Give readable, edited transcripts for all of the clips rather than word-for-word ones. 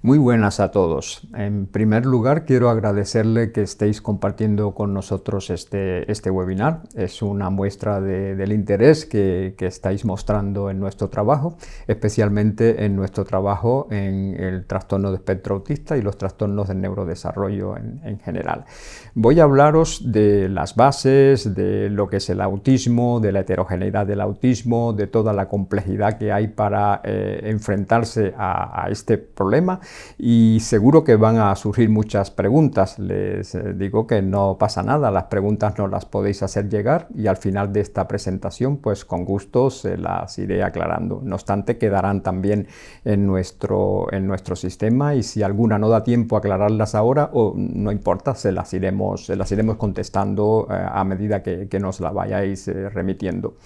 Muy buenas a todos. En primer lugar, quiero agradecerle que estéis compartiendo con nosotros este webinar. Es una muestra del interés que estáis mostrando en nuestro trabajo, especialmente en nuestro trabajo en el trastorno de espectro autista y los trastornos del neurodesarrollo en general. Voy a hablaros de las bases, de lo que es el autismo, de la heterogeneidad del autismo, de toda la complejidad que hay para enfrentarse a este problema. Y seguro que van a surgir muchas preguntas. Les digo que no pasa nada, las preguntas nos las podéis hacer llegar y al final de esta presentación, pues con gusto se las iré aclarando. No obstante, quedarán también en nuestro sistema y si alguna no da tiempo a aclararlas ahora, no importa, se las iremos contestando a medida que nos la vayáis remitiendo.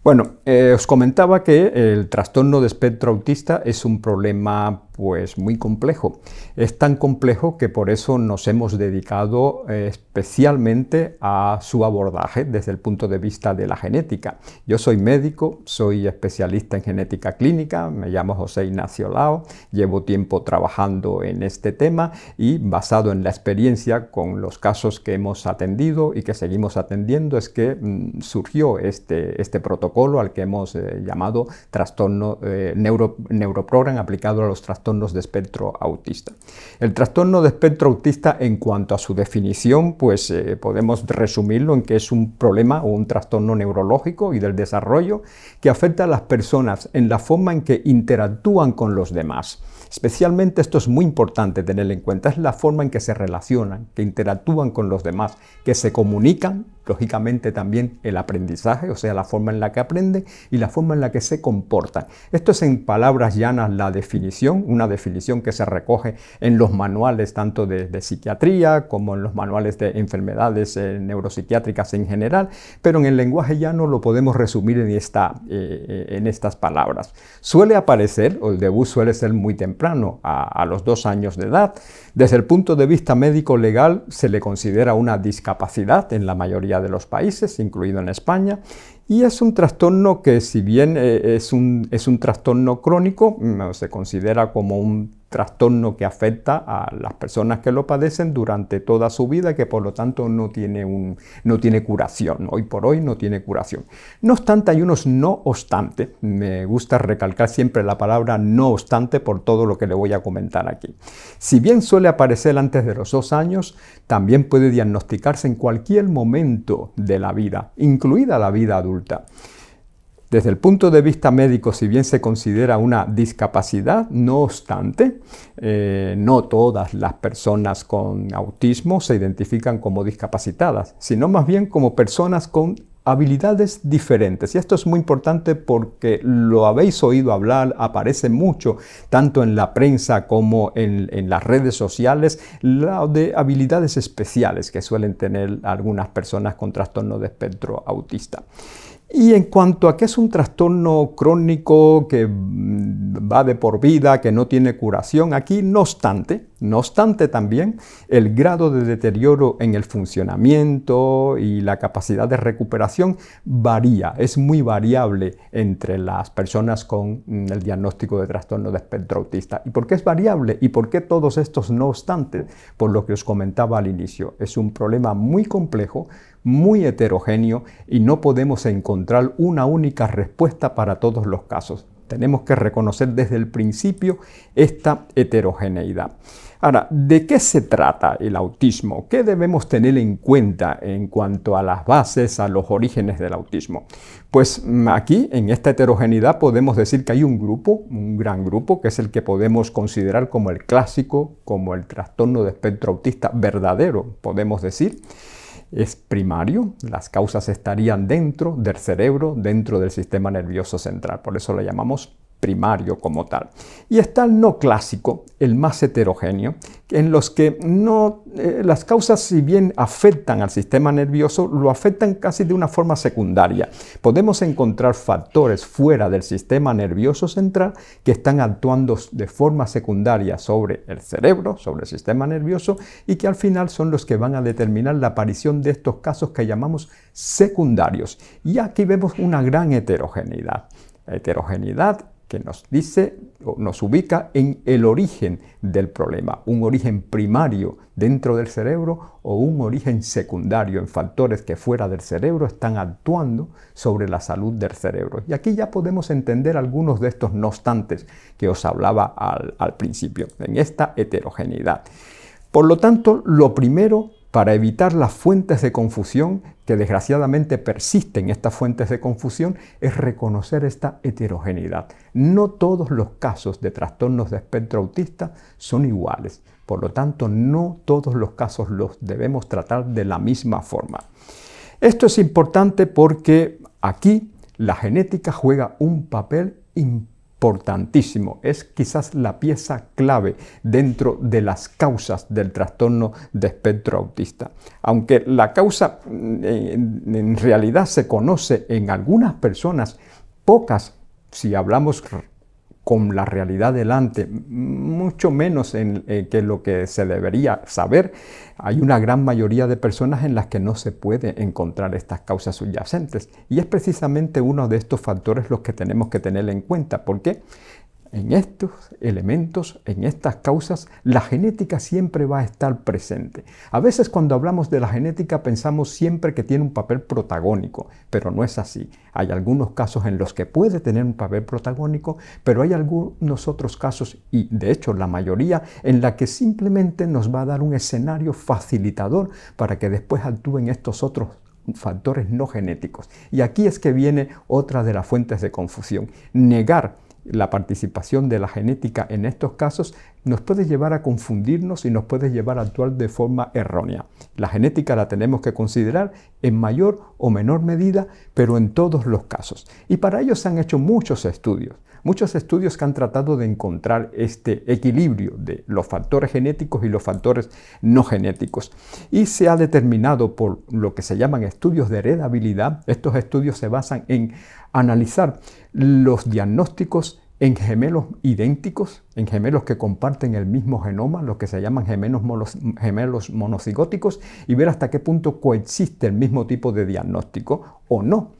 Bueno, os comentaba que el trastorno de espectro autista es un problema pues muy complejo. Es tan complejo que por eso nos hemos dedicado especialmente a su abordaje desde el punto de vista de la genética. Yo soy médico, soy especialista en genética clínica, me llamo José Ignacio Lao, llevo tiempo trabajando en este tema y basado en la experiencia con los casos que hemos atendido y que seguimos atendiendo es que surgió este protocolo al que hemos llamado trastorno neuroprogram aplicado a los trastornos de espectro autista. El trastorno de espectro autista, en cuanto a su definición, pues podemos resumirlo en que es un problema o un trastorno neurológico y del desarrollo que afecta a las personas en la forma en que interactúan con los demás. Especialmente esto es muy importante tener en cuenta, es la forma en que se relacionan, que interactúan con los demás, que se comunican, lógicamente también el aprendizaje, o sea, la forma en la que aprenden y la forma en la que se comportan. Esto es en palabras llanas la definición, una definición que se recoge en los manuales tanto de psiquiatría como en los manuales de enfermedades neuropsiquiátricas en general, pero en el lenguaje llano lo podemos resumir en estas palabras. Suele aparecer, o el debut suele ser muy temprano, a los 2 años de edad. Desde el punto de vista médico-legal se le considera una discapacidad en la mayoría de los países, incluido en España, y es un trastorno que, si bien es un trastorno crónico, se considera como un trastorno que afecta a las personas que lo padecen durante toda su vida y que por lo tanto no tiene curación. Hoy por hoy no tiene curación. No obstante, hay unos no obstante. Me gusta recalcar siempre la palabra no obstante por todo lo que le voy a comentar aquí. Si bien suele aparecer antes de los 2 años, también puede diagnosticarse en cualquier momento de la vida, incluida la vida adulta. Desde el punto de vista médico, si bien se considera una discapacidad, no obstante, no todas las personas con autismo se identifican como discapacitadas, sino más bien como personas con habilidades diferentes. Y esto es muy importante porque lo habéis oído hablar, aparece mucho, tanto en la prensa como en las redes sociales, de habilidades especiales que suelen tener algunas personas con trastorno de espectro autista. Y en cuanto a que es un trastorno crónico que va de por vida, que no tiene curación, aquí no obstante también el grado de deterioro en el funcionamiento y la capacidad de recuperación varía, es muy variable entre las personas con el diagnóstico de trastorno de espectro autista. ¿Y por qué es variable? ¿Y por qué todos estos no obstante? Por lo que os comentaba al inicio, es un problema muy complejo, muy heterogéneo y no podemos encontrar una única respuesta para todos los casos. Tenemos que reconocer desde el principio esta heterogeneidad. Ahora, ¿de qué se trata el autismo? ¿Qué debemos tener en cuenta en cuanto a las bases, a los orígenes del autismo? Pues aquí, en esta heterogeneidad, podemos decir que hay un gran grupo, que es el que podemos considerar como el clásico, como el trastorno de espectro autista verdadero, podemos decir. Es primario, las causas estarían dentro del cerebro, dentro del sistema nervioso central, por eso lo llamamos primario como tal. Y está el no clásico, el más heterogéneo, en los que las causas, si bien afectan al sistema nervioso, lo afectan casi de una forma secundaria. Podemos encontrar factores fuera del sistema nervioso central que están actuando de forma secundaria sobre el cerebro, sobre el sistema nervioso, y que al final son los que van a determinar la aparición de estos casos que llamamos secundarios. Y aquí vemos una gran heterogeneidad. Heterogeneidad que nos dice o nos ubica en el origen del problema, un origen primario dentro del cerebro o un origen secundario en factores que fuera del cerebro están actuando sobre la salud del cerebro. Y aquí ya podemos entender algunos de estos no obstantes que os hablaba al principio, en esta heterogeneidad. Por lo tanto, lo primero, para evitar las fuentes de confusión, que desgraciadamente persisten estas fuentes de confusión, es reconocer esta heterogeneidad. No todos los casos de trastornos de espectro autista son iguales. Por lo tanto, no todos los casos los debemos tratar de la misma forma. Esto es importante porque aquí la genética juega un papel importantísimo. Es quizás la pieza clave dentro de las causas del trastorno de espectro autista. Aunque la causa en realidad se conoce en algunas personas, pocas, si hablamos con la realidad delante, mucho menos que lo que se debería saber. Hay una gran mayoría de personas en las que no se puede encontrar estas causas subyacentes. Y es precisamente uno de estos factores los que tenemos que tener en cuenta. ¿Por qué? En estos elementos, en estas causas, la genética siempre va a estar presente. A veces cuando hablamos de la genética pensamos siempre que tiene un papel protagónico, pero no es así. Hay algunos casos en los que puede tener un papel protagónico, pero hay algunos otros casos, y de hecho la mayoría, en la que simplemente nos va a dar un escenario facilitador para que después actúen estos otros factores no genéticos. Y aquí es que viene otra de las fuentes de confusión. Negar la participación de la genética en estos casos nos puede llevar a confundirnos y nos puede llevar a actuar de forma errónea. La genética la tenemos que considerar en mayor o menor medida, pero en todos los casos. Y para ello se han hecho muchos estudios que han tratado de encontrar este equilibrio de los factores genéticos y los factores no genéticos. Y se ha determinado por lo que se llaman estudios de heredabilidad. Estos estudios se basan en analizar los diagnósticos en gemelos idénticos, en gemelos que comparten el mismo genoma, lo que se llaman gemelos monocigóticos, y ver hasta qué punto coexiste el mismo tipo de diagnóstico o no.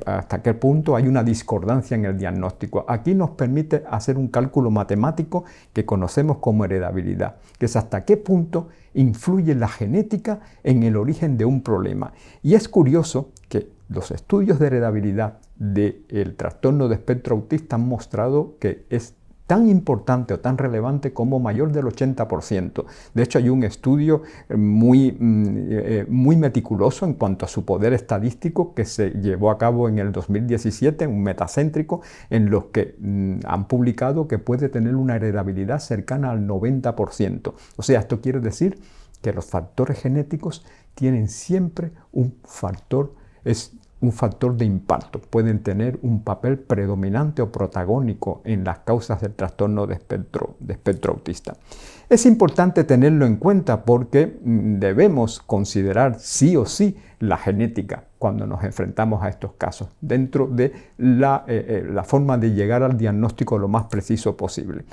Hasta qué punto hay una discordancia en el diagnóstico. Aquí nos permite hacer un cálculo matemático que conocemos como heredabilidad, que es hasta qué punto influye la genética en el origen de un problema. Y es curioso que los estudios de heredabilidad del trastorno de espectro autista han mostrado que es tan importante o tan relevante como mayor del 80%. De hecho, hay un estudio muy meticuloso en cuanto a su poder estadístico que se llevó a cabo en el 2017, un metacéntrico, en los que han publicado que puede tener una heredabilidad cercana al 90%. O sea, esto quiere decir que los factores genéticos tienen siempre un factor de impacto, pueden tener un papel predominante o protagónico en las causas del trastorno de espectro autista. Es importante tenerlo en cuenta porque debemos considerar sí o sí la genética cuando nos enfrentamos a estos casos, dentro de la forma de llegar al diagnóstico lo más preciso posible.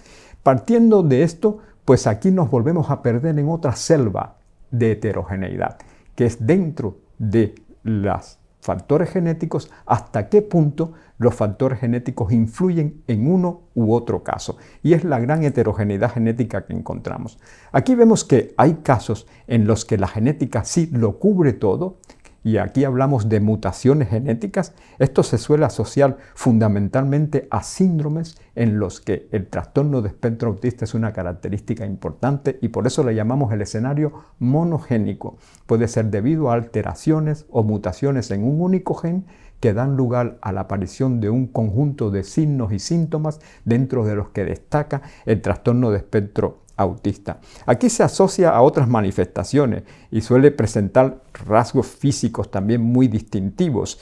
Partiendo de esto, pues aquí nos volvemos a perder en otra selva de heterogeneidad, que es dentro de los factores genéticos, hasta qué punto los factores genéticos influyen en uno u otro caso. Y es la gran heterogeneidad genética que encontramos. Aquí vemos que hay casos en los que la genética sí lo cubre todo, y aquí hablamos de mutaciones genéticas. Esto se suele asociar fundamentalmente a síndromes en los que el trastorno de espectro autista es una característica importante y por eso le llamamos el escenario monogénico. Puede ser debido a alteraciones o mutaciones en un único gen que dan lugar a la aparición de un conjunto de signos y síntomas dentro de los que destaca el trastorno de espectro autista. Aquí se asocia a otras manifestaciones y suele presentar rasgos físicos también muy distintivos,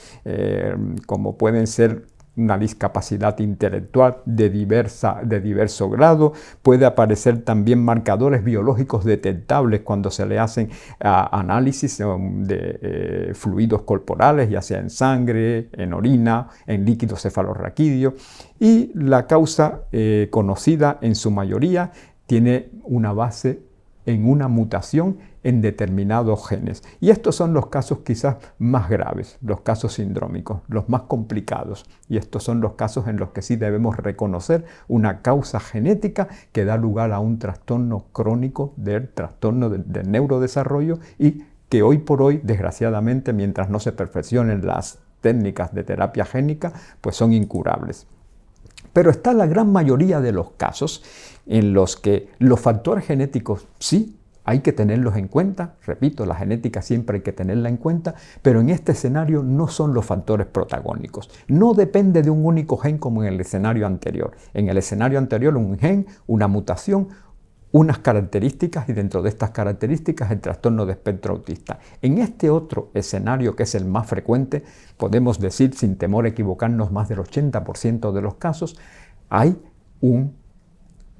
como pueden ser una discapacidad intelectual de diverso grado. Puede aparecer también marcadores biológicos detectables cuando se le hacen análisis de fluidos corporales, ya sea en sangre, en orina, en líquido cefalorraquídeo. Y la causa conocida en su mayoría tiene una base en una mutación en determinados genes. Y estos son los casos quizás más graves, los casos sindrómicos, los más complicados. Y estos son los casos en los que sí debemos reconocer una causa genética que da lugar a un trastorno crónico del trastorno del neurodesarrollo y que hoy por hoy, desgraciadamente, mientras no se perfeccionen las técnicas de terapia génica, pues son incurables. Pero está la gran mayoría de los casos en los que los factores genéticos sí hay que tenerlos en cuenta. Repito, la genética siempre hay que tenerla en cuenta, pero en este escenario no son los factores protagónicos. No depende de un único gen como en el escenario anterior. En el escenario anterior un gen, una mutación, unas características y dentro de estas características el trastorno de espectro autista. En este otro escenario, que es el más frecuente, podemos decir sin temor a equivocarnos, más del 80% de los casos, hay un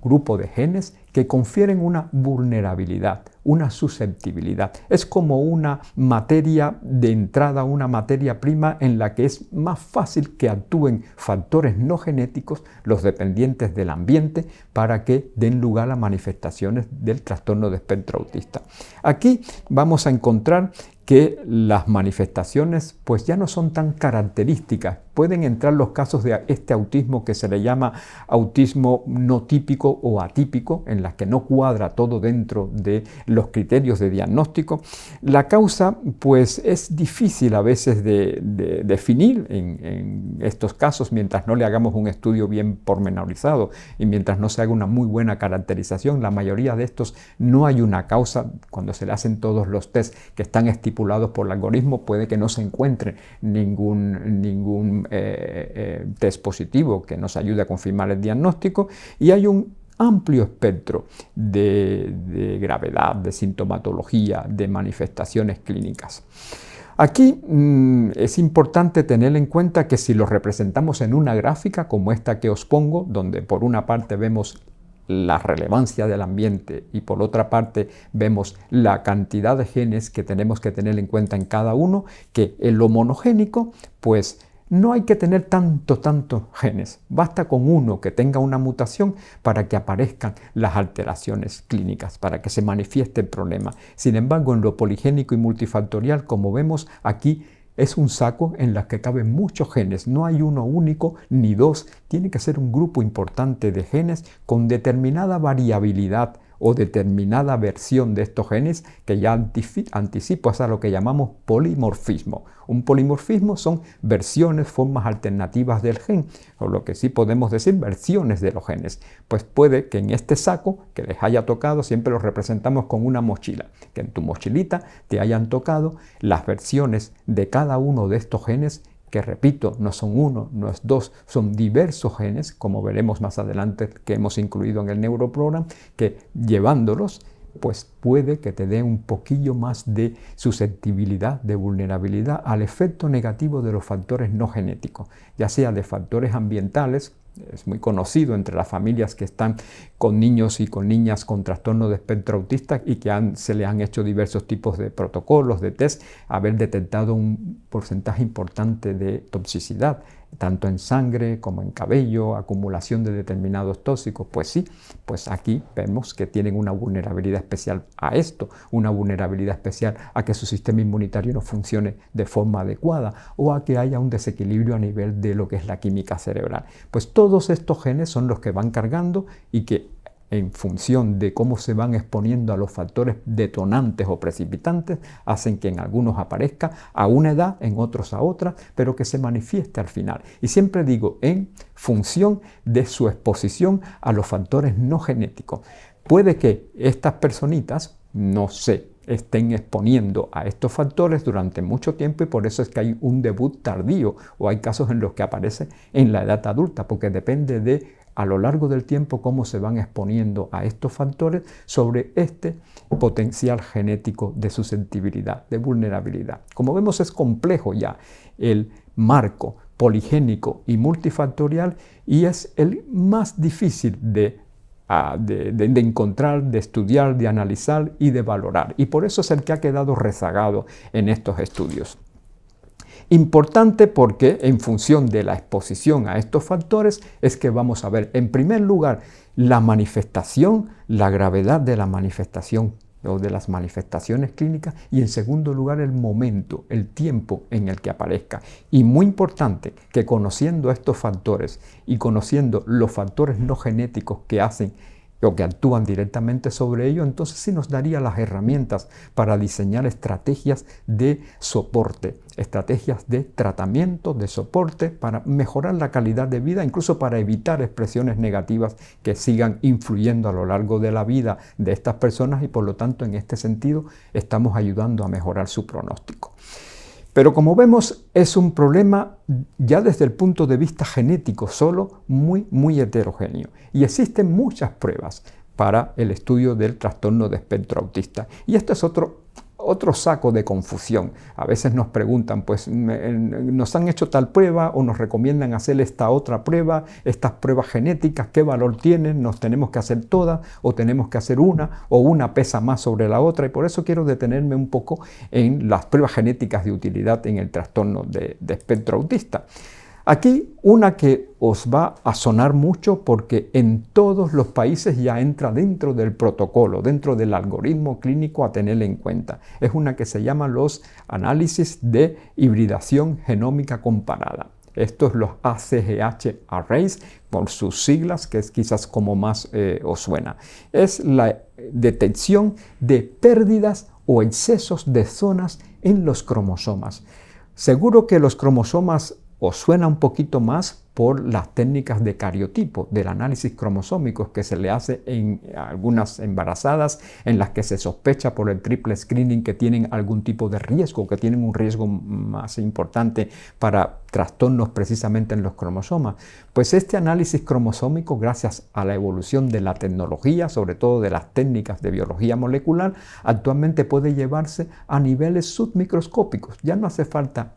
grupo de genes que confieren una vulnerabilidad, una susceptibilidad. Es como una materia de entrada, una materia prima en la que es más fácil que actúen factores no genéticos, los dependientes del ambiente, para que den lugar a manifestaciones del trastorno de espectro autista. Aquí vamos a encontrar que las manifestaciones pues ya no son tan características. Pueden entrar los casos de este autismo que se le llama autismo no típico o atípico, en las que no cuadra todo dentro de los criterios de diagnóstico. La causa pues es difícil a veces de definir en estos casos mientras no le hagamos un estudio bien pormenorizado y mientras no se haga una muy buena caracterización. La mayoría de estos no hay una causa. Cuando se le hacen todos los test que están estipulados por el algoritmo, puede que no se encuentre ningún test positivo que nos ayude a confirmar el diagnóstico, y hay un amplio espectro de gravedad, de sintomatología, de manifestaciones clínicas. Aquí es importante tener en cuenta que si lo representamos en una gráfica como esta que os pongo, donde por una parte vemos la relevancia del ambiente y por otra parte vemos la cantidad de genes que tenemos que tener en cuenta en cada uno, que en lo monogénico pues no hay que tener tantos genes, basta con uno que tenga una mutación para que aparezcan las alteraciones clínicas, para que se manifieste el problema. Sin embargo, en lo poligénico y multifactorial, como vemos aquí, es un saco en el que caben muchos genes, no hay uno único ni dos, tiene que ser un grupo importante de genes con determinada variabilidad o determinada versión de estos genes, que ya anticipo, es a lo que llamamos polimorfismo. Un polimorfismo son versiones, formas alternativas del gen, o lo que sí podemos decir versiones de los genes. Pues puede que en este saco que les haya tocado, siempre lo representamos con una mochila, que en tu mochilita te hayan tocado las versiones de cada uno de estos genes, que repito, no son uno, no es dos, son diversos genes, como veremos más adelante, que hemos incluido en el Neuroprogram, que llevándolos, pues puede que te dé un poquillo más de susceptibilidad, de vulnerabilidad al efecto negativo de los factores no genéticos, ya sea de factores ambientales. Es muy conocido entre las familias que están con niños y con niñas con trastorno de espectro autista y que se le han hecho diversos tipos de protocolos, de test, haber detectado un porcentaje importante de toxicidad, tanto en sangre como en cabello, acumulación de determinados tóxicos. Pues sí, pues aquí vemos que tienen una vulnerabilidad especial a esto, una vulnerabilidad especial a que su sistema inmunitario no funcione de forma adecuada o a que haya un desequilibrio a nivel de lo que es la química cerebral. Pues todos estos genes son los que van cargando y que en función de cómo se van exponiendo a los factores detonantes o precipitantes, hacen que en algunos aparezca a una edad, en otros a otra, pero que se manifieste al final. Y siempre digo, en función de su exposición a los factores no genéticos. Puede que estas personitas no se estén exponiendo a estos factores durante mucho tiempo y por eso es que hay un debut tardío o hay casos en los que aparece en la edad adulta, porque depende de a lo largo del tiempo cómo se van exponiendo a estos factores sobre este potencial genético de susceptibilidad, de vulnerabilidad. Como vemos, es complejo ya el marco poligénico y multifactorial y es el más difícil de encontrar, de estudiar, de analizar y de valorar. Y por eso es el que ha quedado rezagado en estos estudios. Importante porque en función de la exposición a estos factores es que vamos a ver, en primer lugar, la manifestación, la gravedad de la manifestación o de las manifestaciones clínicas, y en segundo lugar el momento, el tiempo en el que aparezca. Y muy importante que conociendo estos factores y conociendo los factores no genéticos que hacen o que actúan directamente sobre ello, entonces sí nos daría las herramientas para diseñar estrategias de soporte, estrategias de tratamiento, de soporte, para mejorar la calidad de vida, incluso para evitar expresiones negativas que sigan influyendo a lo largo de la vida de estas personas, y por lo tanto en este sentido estamos ayudando a mejorar su pronóstico. Pero como vemos, es un problema ya desde el punto de vista genético solo muy heterogéneo. Y existen muchas pruebas para el estudio del trastorno de espectro autista. Y esto es otro saco de confusión. A veces nos preguntan, pues nos han hecho tal prueba o nos recomiendan hacer esta otra prueba, estas pruebas genéticas, ¿qué valor tienen? ¿Nos tenemos que hacer todas o tenemos que hacer una, o una pesa más sobre la otra? Y por eso quiero detenerme un poco en las pruebas genéticas de utilidad en el trastorno de espectro autista. Aquí una que os va a sonar mucho porque en todos los países ya entra dentro del protocolo, dentro del algoritmo clínico a tener en cuenta. Es una que se llama los análisis de hibridación genómica comparada. Estos los ACGH Arrays, por sus siglas, que es quizás como más os suena. Es la detección de pérdidas o excesos de zonas en los cromosomas. Seguro que los cromosomas os suena un poquito más por las técnicas de cariotipo, del análisis cromosómico que se le hace en algunas embarazadas en las que se sospecha por el triple screening que tienen algún tipo de riesgo, que tienen un riesgo más importante para trastornos precisamente en los cromosomas. Pues este análisis cromosómico, gracias a la evolución de la tecnología, sobre todo de las técnicas de biología molecular, actualmente puede llevarse a niveles submicroscópicos. Ya no hace falta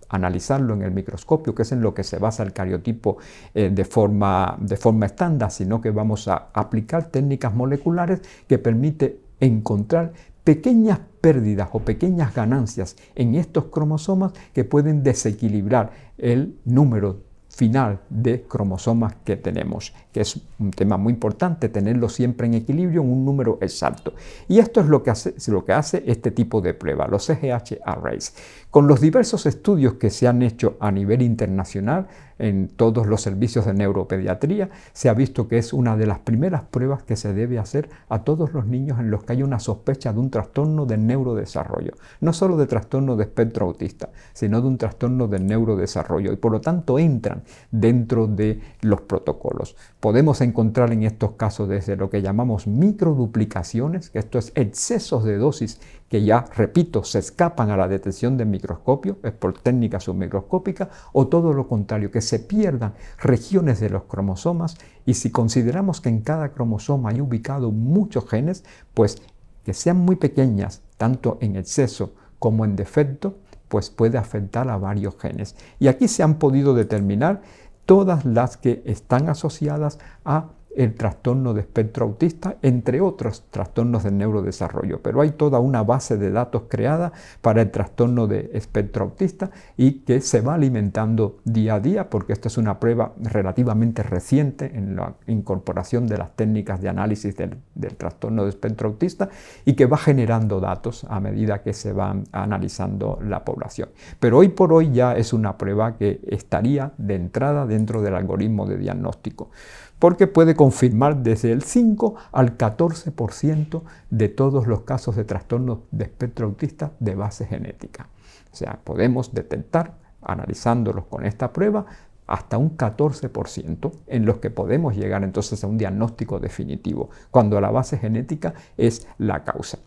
analizarlo en el microscopio, que es en lo que se basa el cariotipo de forma estándar, sino que vamos a aplicar técnicas moleculares que permiten encontrar pequeñas pérdidas o pequeñas ganancias en estos cromosomas que pueden desequilibrar el número final de cromosomas que tenemos, que es un tema muy importante, tenerlo siempre en equilibrio en un número exacto. Y esto es lo que hace este tipo de prueba, los CGH Arrays. Con los diversos estudios que se han hecho a nivel internacional en todos los servicios de neuropediatría, se ha visto que es una de las primeras pruebas que se debe hacer a todos los niños en los que hay una sospecha de un trastorno del neurodesarrollo, no solo de trastorno de espectro autista, sino de un trastorno del neurodesarrollo, y por lo tanto entran dentro de los protocolos. Podemos encontrar en estos casos desde lo que llamamos microduplicaciones, que esto es excesos de dosis que ya, repito, se escapan a la detección del microscopio, es por técnica submicroscópica, o todo lo contrario, que se pierdan regiones de los cromosomas, y si consideramos que en cada cromosoma hay ubicado muchos genes, pues que sean muy pequeñas, tanto en exceso como en defecto, pues puede afectar a varios genes. Y aquí se han podido determinar todas las que están asociadas a el trastorno de espectro autista, entre otros trastornos del neurodesarrollo. Pero hay toda una base de datos creada para el trastorno de espectro autista y que se va alimentando día a día, porque esta es una prueba relativamente reciente en la incorporación de las técnicas de análisis del trastorno de espectro autista, y que va generando datos a medida que se van analizando la población. Pero hoy por hoy ya es una prueba que estaría de entrada dentro del algoritmo de diagnóstico, porque puede confirmar desde el 5 al 14% de todos los casos de trastornos de espectro autista de base genética. O sea, podemos detectar, analizándolos con esta prueba, hasta un 14% en los que podemos llegar entonces a un diagnóstico definitivo, cuando la base genética es la causa.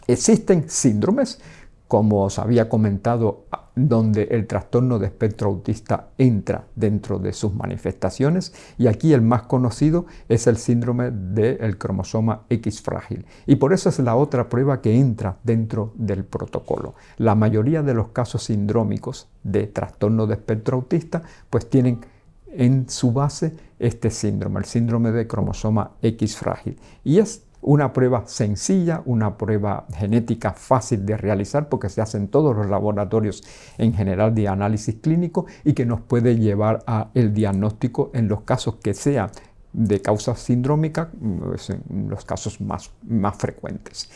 Existen síndromes, como os había comentado, donde el trastorno de espectro autista entra dentro de sus manifestaciones, y aquí el más conocido es el síndrome del cromosoma X frágil, y por eso es la otra prueba que entra dentro del protocolo. La mayoría de los casos sindrómicos de trastorno de espectro autista pues tienen en su base este síndrome, el síndrome de cromosoma X frágil, y es Una prueba sencilla, una prueba genética fácil de realizar porque se hace en todos los laboratorios en general de análisis clínico y que nos puede llevar a el diagnóstico en los casos que sea de causa sindrómica, en los casos más frecuentes.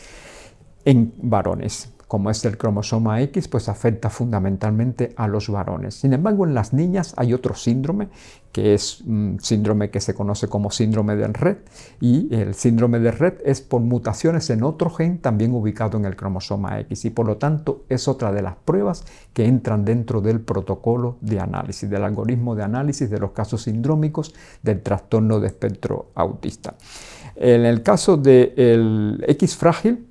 En varones, como es el cromosoma X, pues afecta fundamentalmente a los varones. Sin embargo, en las niñas hay otro síndrome, que es un síndrome que se conoce como síndrome de Rett, y el síndrome de Rett es por mutaciones en otro gen también ubicado en el cromosoma X, y por lo tanto es otra de las pruebas que entran dentro del protocolo de análisis, del algoritmo de análisis de los casos sindrómicos del trastorno de espectro autista. En el caso del X frágil,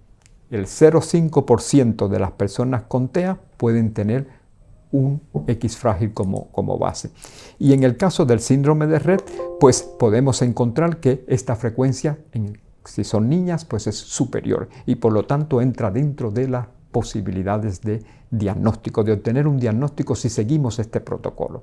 el 0,5% de las personas con TEA pueden tener un X frágil como base. Y en el caso del síndrome de Rett, pues podemos encontrar que esta frecuencia, si son niñas, pues es superior y por lo tanto entra dentro de las posibilidades de diagnóstico, de obtener un diagnóstico si seguimos este protocolo.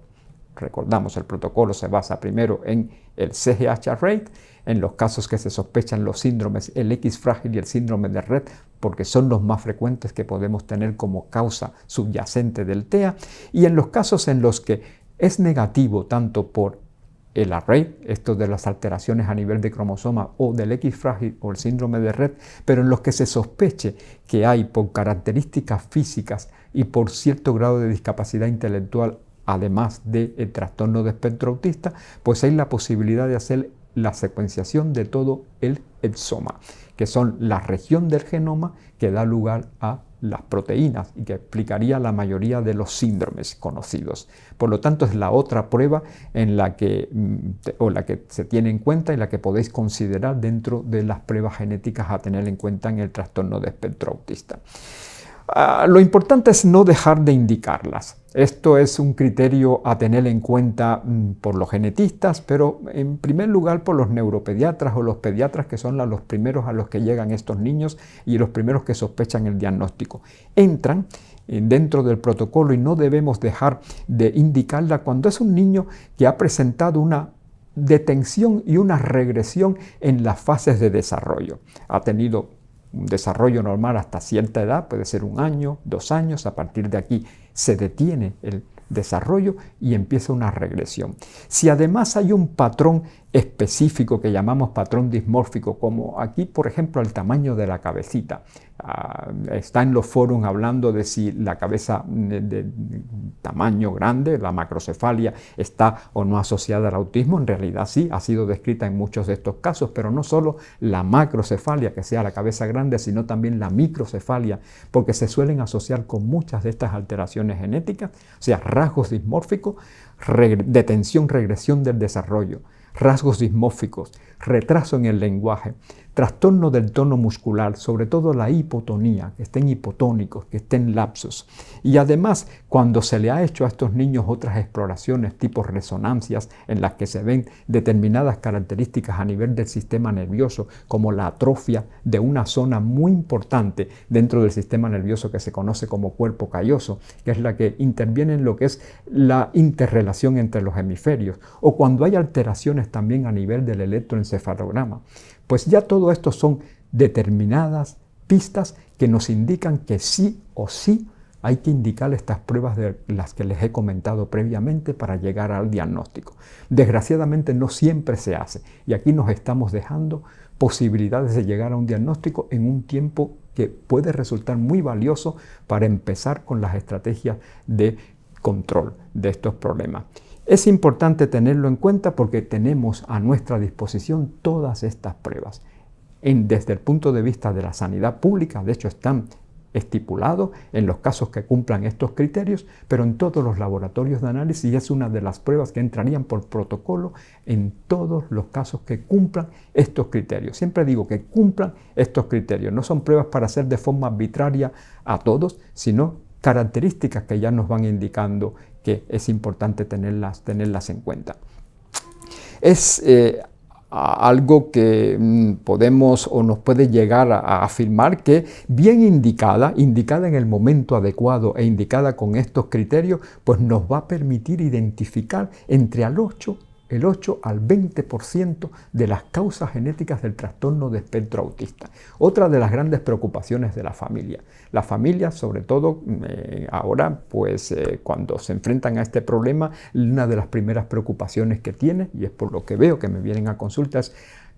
Recordamos, el protocolo se basa primero en el CGH rate, en los casos que se sospechan los síndromes, el X frágil y el síndrome de Rett, porque son los más frecuentes que podemos tener como causa subyacente del TEA, y en los casos en los que es negativo tanto por el array, esto de las alteraciones a nivel de cromosoma o del X frágil o el síndrome de Rett, pero en los que se sospeche que hay por características físicas y por cierto grado de discapacidad intelectual, además del trastorno de espectro autista, pues hay la posibilidad de hacer la secuenciación de todo el exoma, que son la región del genoma que da lugar a las proteínas y que explicaría la mayoría de los síndromes conocidos. Por lo tanto, es la otra prueba en la que se tiene en cuenta y la que podéis considerar dentro de las pruebas genéticas a tener en cuenta en el trastorno de espectro autista. Lo importante es no dejar de indicarlas. Esto es un criterio a tener en cuenta por los genetistas, pero en primer lugar por los neuropediatras o los pediatras, que son los primeros a los que llegan estos niños y los primeros que sospechan el diagnóstico. Entran dentro del protocolo y no debemos dejar de indicarla cuando es un niño que ha presentado una detención y una regresión en las fases de desarrollo. Ha tenido un desarrollo normal hasta cierta edad, puede ser 1 año, 2 años, a partir de aquí se detiene el desarrollo y empieza una regresión. Si además hay un patrón específico que llamamos patrón dismórfico, como aquí por ejemplo el tamaño de la cabecita, está en los foros hablando de si la cabeza de tamaño grande, la macrocefalia, está o no asociada al autismo. En realidad sí, ha sido descrita en muchos de estos casos, pero no solo la macrocefalia, que sea la cabeza grande, sino también la microcefalia, porque se suelen asociar con muchas de estas alteraciones genéticas, o sea, rasgos dismórficos, detención, regresión del desarrollo, rasgos dismórficos, retraso en el lenguaje, trastorno del tono muscular, sobre todo la hipotonía, que estén hipotónicos, que estén lapsos. Y además, cuando se le ha hecho a estos niños otras exploraciones tipo resonancias en las que se ven determinadas características a nivel del sistema nervioso, como la atrofia de una zona muy importante dentro del sistema nervioso que se conoce como cuerpo calloso, que es la que interviene en lo que es la interrelación entre los hemisferios, o cuando hay alteraciones también a nivel del electroencefalograma, pues ya todo esto son determinadas pistas que nos indican que sí o sí hay que indicar estas pruebas de las que les he comentado previamente para llegar al diagnóstico. Desgraciadamente no siempre se hace y aquí nos estamos dejando posibilidades de llegar a un diagnóstico en un tiempo que puede resultar muy valioso para empezar con las estrategias de control de estos problemas. Es importante tenerlo en cuenta porque tenemos a nuestra disposición todas estas pruebas. Desde el punto de vista de la sanidad pública, de hecho están estipulados en los casos que cumplan estos criterios, pero en todos los laboratorios de análisis es una de las pruebas que entrarían por protocolo en todos los casos que cumplan estos criterios. Siempre digo que cumplan estos criterios. No son pruebas para hacer de forma arbitraria a todos, sino características que ya nos van indicando que es importante tenerlas en cuenta. Es algo que podemos o nos puede llegar a afirmar que bien indicada en el momento adecuado e indicada con estos criterios, pues nos va a permitir identificar entre al 8 el 8 al 20% de las causas genéticas del trastorno de espectro autista. Otra de las grandes preocupaciones de la familia. La familia, sobre todo ahora, pues cuando se enfrentan a este problema, una de las primeras preocupaciones que tiene, y es por lo que veo que me vienen a consultas,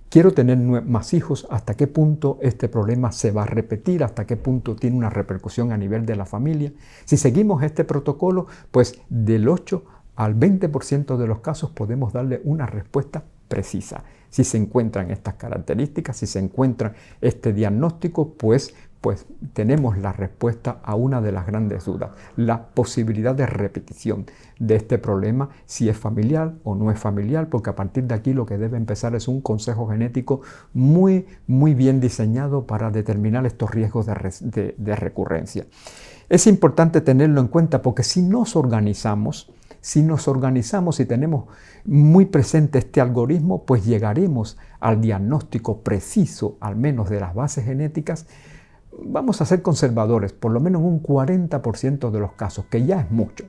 quiero tener más hijos, ¿hasta qué punto este problema se va a repetir? ¿Hasta qué punto tiene una repercusión a nivel de la familia? Si seguimos este protocolo, pues del 8 al 20% de los casos podemos darle una respuesta precisa. Si se encuentran estas características, si se encuentra este diagnóstico, pues tenemos la respuesta a una de las grandes dudas, la posibilidad de repetición de este problema, si es familiar o no es familiar, porque a partir de aquí lo que debe empezar es un consejo genético muy bien diseñado para determinar estos riesgos de recurrencia. Es importante tenerlo en cuenta porque si nos organizamos y tenemos muy presente este algoritmo, pues llegaremos al diagnóstico preciso, al menos de las bases genéticas. Vamos a ser conservadores, por lo menos en un 40% de los casos, que ya es mucho.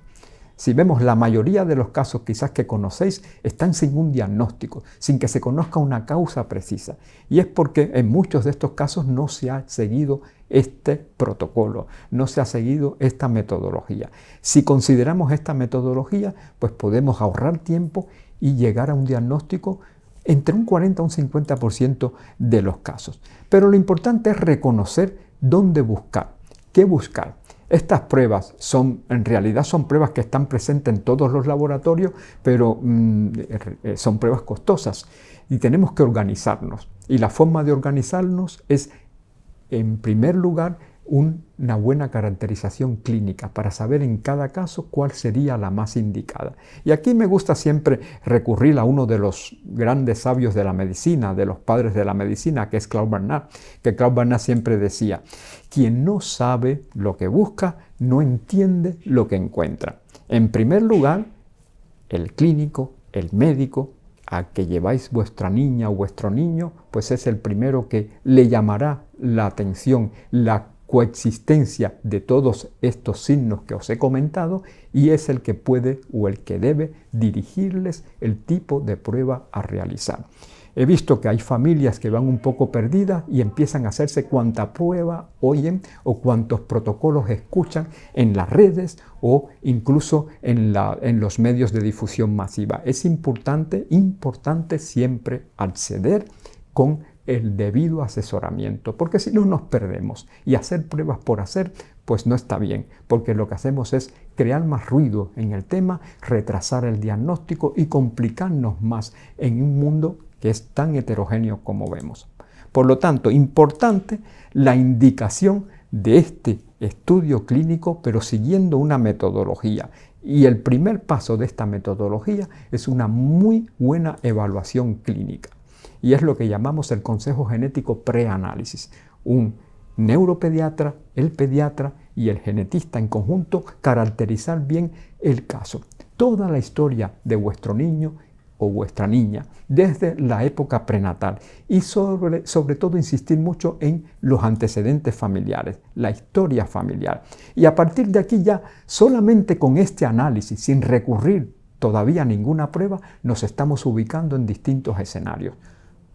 Si vemos la mayoría de los casos quizás que conocéis están sin un diagnóstico, sin que se conozca una causa precisa. Y es porque en muchos de estos casos no se ha seguido este protocolo, no se ha seguido esta metodología. Si consideramos esta metodología, pues podemos ahorrar tiempo y llegar a un diagnóstico entre un 40 a un 50% de los casos. Pero lo importante es reconocer dónde buscar, qué buscar. Estas pruebas en realidad son pruebas que están presentes en todos los laboratorios, pero son pruebas costosas y tenemos que organizarnos. Y la forma de organizarnos es, en primer lugar, una buena caracterización clínica para saber en cada caso cuál sería la más indicada. Y aquí me gusta siempre recurrir a uno de los grandes sabios de la medicina, de los padres de la medicina, que es Claude Bernard, que Claude Bernard siempre decía: quien no sabe lo que busca, no entiende lo que encuentra. En primer lugar, el clínico, el médico, a que lleváis vuestra niña o vuestro niño, pues es el primero que le llamará la atención, la coexistencia de todos estos signos que os he comentado, y es el que puede o el que debe dirigirles el tipo de prueba a realizar. He visto que hay familias que van un poco perdidas y empiezan a hacerse cuanta prueba oyen o cuantos protocolos escuchan en las redes o incluso en los medios de difusión masiva. Es importante siempre acceder con el debido asesoramiento, porque si no nos perdemos y hacer pruebas por hacer, pues no está bien, porque lo que hacemos es crear más ruido en el tema, retrasar el diagnóstico y complicarnos más en un mundo que es tan heterogéneo como vemos. Por lo tanto, importante la indicación de este estudio clínico, pero siguiendo una metodología. Y el primer paso de esta metodología es una muy buena evaluación clínica. Y es lo que llamamos el consejo genético preanálisis. Un neuropediatra, el pediatra y el genetista en conjunto caracterizar bien el caso. Toda la historia de vuestro niño o vuestra niña desde la época prenatal y sobre todo insistir mucho en los antecedentes familiares, la historia familiar. Y a partir de aquí ya solamente con este análisis, sin recurrir todavía a ninguna prueba, nos estamos ubicando en distintos escenarios.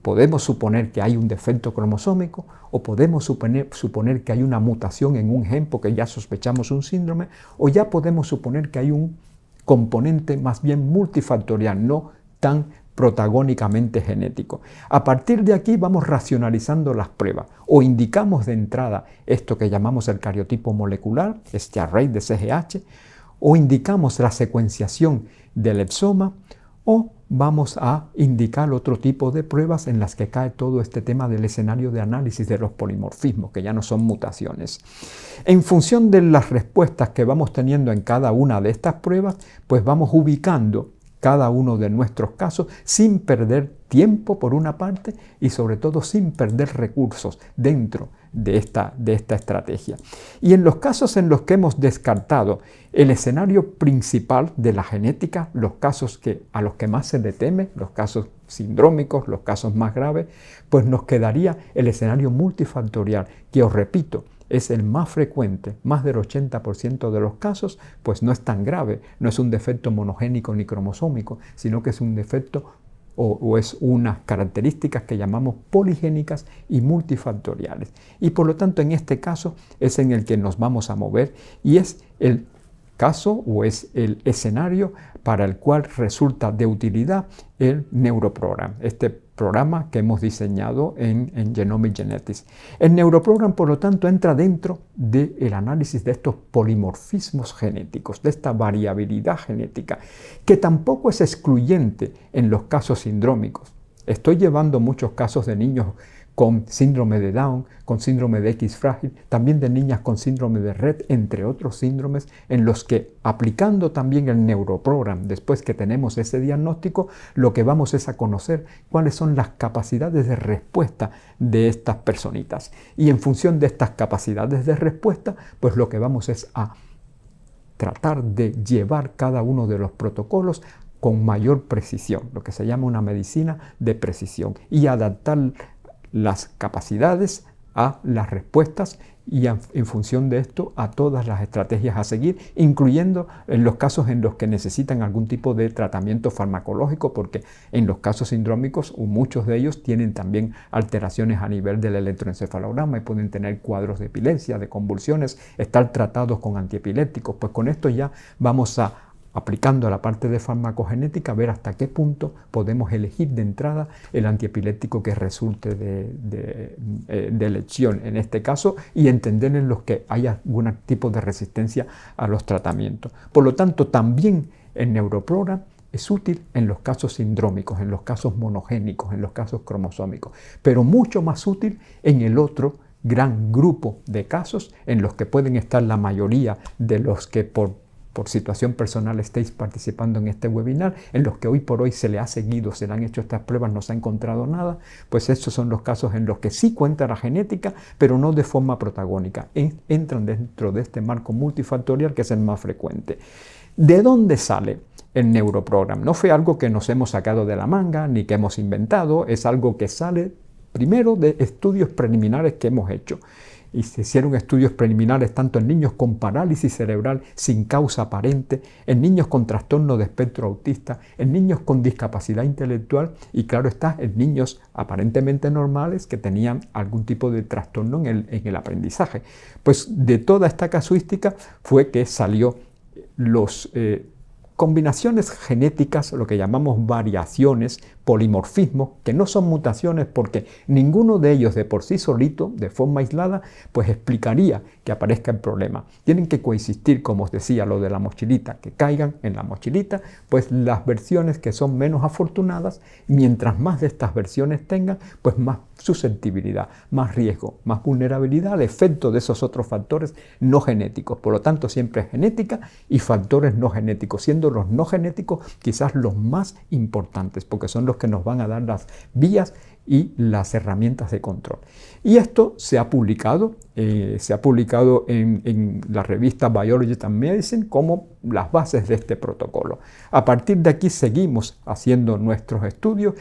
Podemos suponer que hay un defecto cromosómico o podemos suponer que hay una mutación en un gen porque ya sospechamos un síndrome, o ya podemos suponer que hay un componente más bien multifactorial, no tan protagónicamente genético. A partir de aquí vamos racionalizando las pruebas o indicamos de entrada esto que llamamos el cariotipo molecular, este array de CGH, o indicamos la secuenciación del exoma, o vamos a indicar otro tipo de pruebas en las que cae todo este tema del escenario de análisis de los polimorfismos, que ya no son mutaciones. En función de las respuestas que vamos teniendo en cada una de estas pruebas, pues vamos ubicando cada uno de nuestros casos sin perder tiempo por una parte y sobre todo sin perder recursos dentro de esta estrategia. Y en los casos en los que hemos descartado el escenario principal de la genética, los casos a los que más se le teme, los casos sindrómicos, los casos más graves, pues nos quedaría el escenario multifactorial, que os repito, es el más frecuente, más del 80% de los casos, pues no es tan grave, no es un defecto monogénico ni cromosómico, sino que es un defecto o es unas características que llamamos poligénicas y multifactoriales. Y por lo tanto, en este caso es en el que nos vamos a mover y es el caso o es el escenario para el cual resulta de utilidad el Neuroprogram, este programa que hemos diseñado en Genomic Genetics. El Neuroprogram, por lo tanto, entra dentro del análisis de estos polimorfismos genéticos, de esta variabilidad genética, que tampoco es excluyente en los casos sindrómicos. Estoy llevando muchos casos de niños con síndrome de Down, con síndrome de X frágil, también de niñas con síndrome de Rett, entre otros síndromes en los que, aplicando también el Neuroprogram, después que tenemos ese diagnóstico, lo que vamos es a conocer cuáles son las capacidades de respuesta de estas personitas. Y en función de estas capacidades de respuesta, pues lo que vamos es a tratar de llevar cada uno de los protocolos con mayor precisión, lo que se llama una medicina de precisión, y adaptar las capacidades a las respuestas y en función de esto a todas las estrategias a seguir, incluyendo en los casos en los que necesitan algún tipo de tratamiento farmacológico, porque en los casos sindrómicos muchos de ellos tienen también alteraciones a nivel del electroencefalograma y pueden tener cuadros de epilepsia, de convulsiones, estar tratados con antiepilépticos. Pues con esto ya vamos a, aplicando a la parte de farmacogenética, ver hasta qué punto podemos elegir de entrada el antiepiléptico que resulte de elección en este caso y entender en los que haya algún tipo de resistencia a los tratamientos. Por lo tanto, también el Neuroprogram es útil en los casos sindrómicos, en los casos monogénicos, en los casos cromosómicos, pero mucho más útil en el otro gran grupo de casos en los que pueden estar la mayoría de los que por situación personal estéis participando en este webinar, en los que hoy por hoy se le ha seguido, se le han hecho estas pruebas, no se ha encontrado nada, pues estos son los casos en los que sí cuenta la genética, pero no de forma protagónica. Entran dentro de este marco multifactorial que es el más frecuente. ¿De dónde sale el Neuroprogram? No fue algo que nos hemos sacado de la manga, ni que hemos inventado, es algo que sale primero de estudios preliminares que hemos hecho. Y se hicieron estudios preliminares tanto en niños con parálisis cerebral sin causa aparente, en niños con trastorno de espectro autista, en niños con discapacidad intelectual y claro está, en niños aparentemente normales que tenían algún tipo de trastorno en el aprendizaje. Pues de toda esta casuística fue que salió los combinaciones genéticas, lo que llamamos variaciones, polimorfismos, que no son mutaciones porque ninguno de ellos de por sí solito, de forma aislada, pues explicaría que aparezca el problema. Tienen que coexistir, como os decía, lo de la mochilita, que caigan en la mochilita, pues las versiones que son menos afortunadas, mientras más de estas versiones tengan, pues más susceptibilidad, más riesgo, más vulnerabilidad al efecto de esos otros factores no genéticos. Por lo tanto, siempre es genética y factores no genéticos, siendo los no genéticos quizás los más importantes, porque son los que nos van a dar las vías y las herramientas de control. Y esto se ha publicado en la revista Biology and Medicine como las bases de este protocolo. A partir de aquí seguimos haciendo nuestros estudios,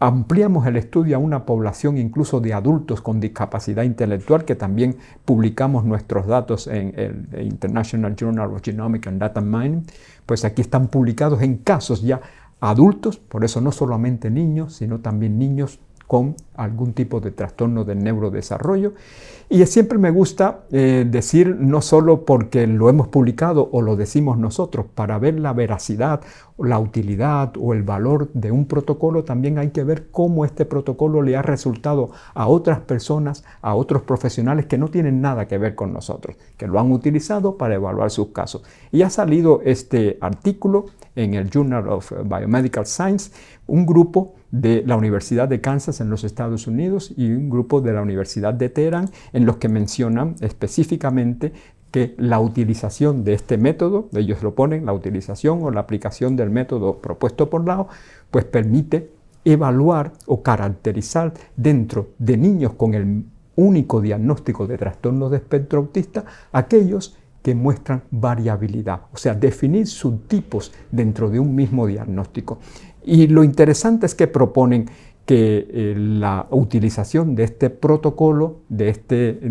ampliamos el estudio a una población incluso de adultos con discapacidad intelectual, que también publicamos nuestros datos en el International Journal of Genomics and Data Mining. Pues aquí están publicados en casos ya adultos, por eso no solamente niños, sino también niños con algún tipo de trastorno del neurodesarrollo. Y siempre me gusta decir, no solo porque lo hemos publicado o lo decimos nosotros, para ver la veracidad, la utilidad o el valor de un protocolo, también hay que ver cómo este protocolo le ha resultado a otras personas, a otros profesionales que no tienen nada que ver con nosotros, que lo han utilizado para evaluar sus casos. Y ha salido este artículo en el Journal of Biomedical Science, un grupo de la Universidad de Kansas en los Estados Unidos y un grupo de la Universidad de Teherán, en los que mencionan específicamente que la utilización de este método, ellos lo ponen, la utilización o la aplicación del método propuesto por Lao, pues permite evaluar o caracterizar dentro de niños con el único diagnóstico de trastorno de espectro autista aquellos que muestran variabilidad, o sea, definir subtipos dentro de un mismo diagnóstico. Y lo interesante es que proponen que la utilización de este protocolo, de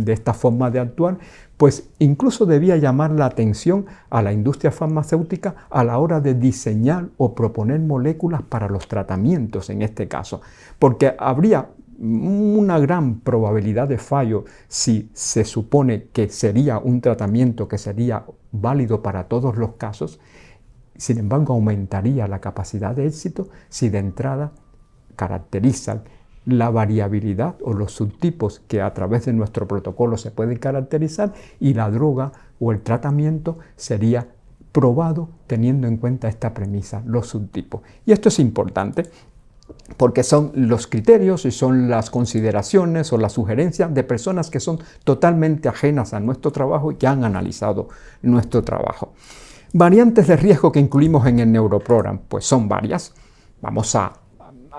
esta forma de actuar, pues incluso debía llamar la atención a la industria farmacéutica a la hora de diseñar o proponer moléculas para los tratamientos en este caso, porque habría una gran probabilidad de fallo si se supone que sería un tratamiento que sería válido para todos los casos. Sin embargo, aumentaría la capacidad de éxito si de entrada caracterizan la variabilidad o los subtipos que a través de nuestro protocolo se pueden caracterizar, y la droga o el tratamiento sería probado teniendo en cuenta esta premisa, los subtipos. Y esto es importante porque son los criterios y son las consideraciones o las sugerencias de personas que son totalmente ajenas a nuestro trabajo y que han analizado nuestro trabajo. Variantes de riesgo que incluimos en el Neuroprogram, pues son varias. Vamos a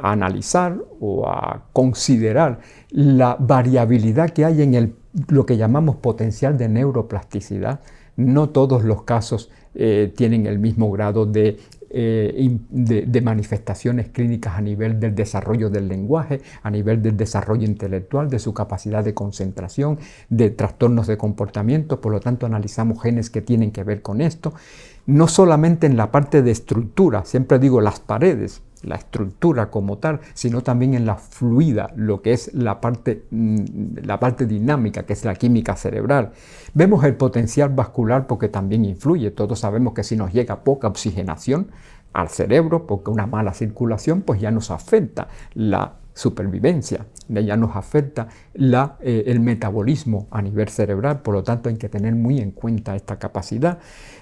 analizar o a considerar la variabilidad que hay en lo que llamamos potencial de neuroplasticidad. No todos los casos tienen el mismo grado de manifestaciones clínicas a nivel del desarrollo del lenguaje, a nivel del desarrollo intelectual, de su capacidad de concentración, de trastornos de comportamiento. Por lo tanto, analizamos genes que tienen que ver con esto. No solamente en la parte de estructura, siempre digo las paredes, la estructura como tal, sino también en la fluida, lo que es la parte dinámica, que es la química cerebral. Vemos el potencial vascular porque también influye. Todos sabemos que si nos llega poca oxigenación al cerebro, porque una mala circulación, pues ya nos afecta la supervivencia, ya nos afecta el metabolismo a nivel cerebral. Por lo tanto, hay que tener muy en cuenta esta capacidad.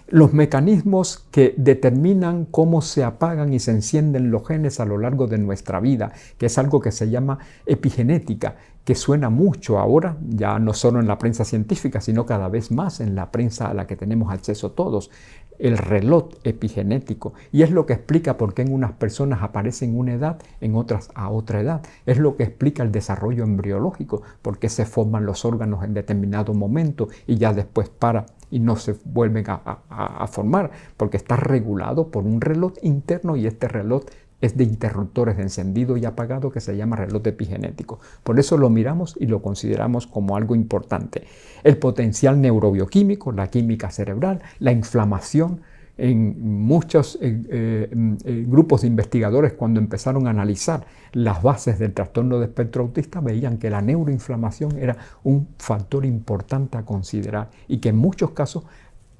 Los mecanismos que determinan cómo se apagan y se encienden los genes a lo largo de nuestra vida, que es algo que se llama epigenética, que suena mucho ahora, ya no solo en la prensa científica, sino cada vez más en la prensa a la que tenemos acceso todos. El reloj epigenético, y es lo que explica por qué en unas personas aparece en una edad, en otras a otra edad. Es lo que explica el desarrollo embriológico, por qué se forman los órganos en determinado momento y ya después para y no se vuelven a formar, porque está regulado por un reloj interno, y este reloj es de interruptores de encendido y apagado que se llama reloj epigenético. Por eso lo miramos y lo consideramos como algo importante. El potencial neurobioquímico, la química cerebral, la inflamación. En muchos grupos de investigadores, cuando empezaron a analizar las bases del trastorno de espectro autista, veían que la neuroinflamación era un factor importante a considerar y que en muchos casos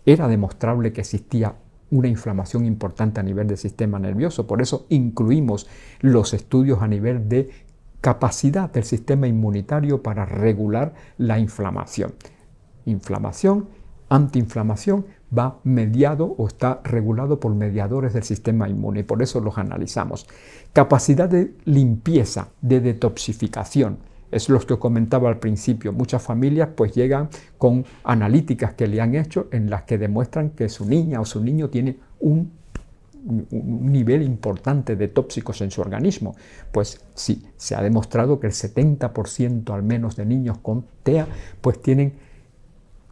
era demostrable que existía una inflamación importante a nivel del sistema nervioso. Por eso incluimos los estudios a nivel de capacidad del sistema inmunitario para regular la inflamación. Inflamación, antiinflamación, va mediado o está regulado por mediadores del sistema inmune, y por eso los analizamos. Capacidad de limpieza, de detoxificación. Es lo que comentaba al principio. Muchas familias pues llegan con analíticas que le han hecho en las que demuestran que su niña o su niño tiene un nivel importante de tóxicos en su organismo. Pues sí, se ha demostrado que el 70% al menos de niños con TEA pues tienen